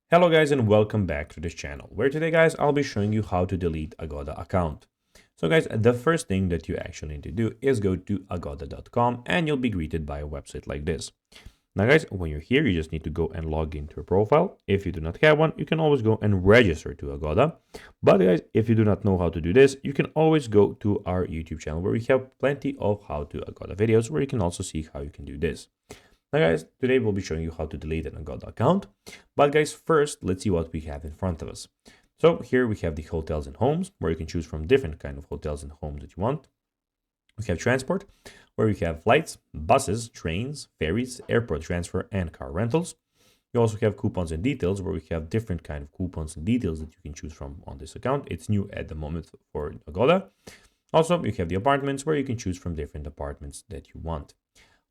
Hello guys and welcome back to this channel, where today guys I'll be showing you how to delete Agoda account. So guys, the first thing that you actually need to do is go to agoda.com and you'll be greeted by a website like this. Now guys, when you're here, you just need to go and log into your profile. If you do not have one, you can always go and register to Agoda. But guys, if you do not know how to do this, you can always go to our YouTube channel where we have plenty of how to Agoda videos where you can also see how you can do this. Now guys, today we'll be showing you how to delete an Agoda account. But guys, first, let's see what we have in front of us. So here we have the hotels and homes, where you can choose from different kind of hotels and homes that you want. We have transport, where we have flights, buses, trains, ferries, airport transfer, and car rentals. You also have coupons and details, where we have different kind of coupons and details that you can choose from on this account. It's new at the moment for Agoda. Also, you have the apartments, where you can choose from different apartments that you want.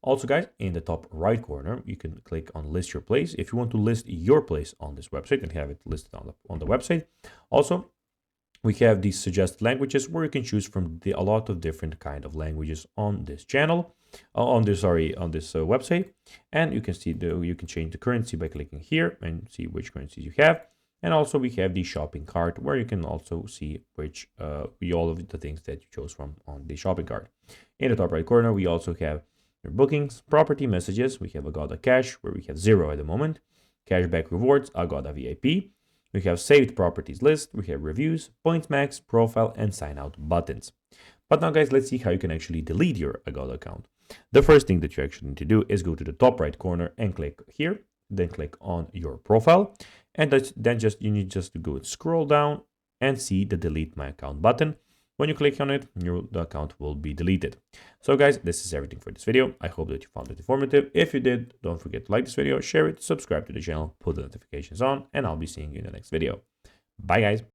Also guys, in the top right corner, you can click on list your place if you want to list your place on this website and have it listed on the website. Also, we have these suggested languages where you can choose from a lot of different kind of languages on this channel, on this website. And you can see you can change the currency by clicking here and see which currencies you have. And also we have the shopping cart where you can also see which all of the things that you chose from on the shopping cart. In the top right corner, we also have bookings, property messages. We have Agoda Cash, where we have 0 at the moment. Cashback rewards, Agoda VIP. We have saved properties list. We have reviews, points max, profile, and sign out buttons. But now guys, let's see how you can actually delete your Agoda account. The first thing that you actually need to do is go to the top right corner and click here. Then click on your profile. And then you need to go and scroll down and see the delete my account button. When you click on it, the account will be deleted. So guys, this is everything for this video. I hope that you found it informative. If you did, don't forget to like this video, share it, subscribe to the channel, put the notifications on, and I'll be seeing you in the next video. Bye guys.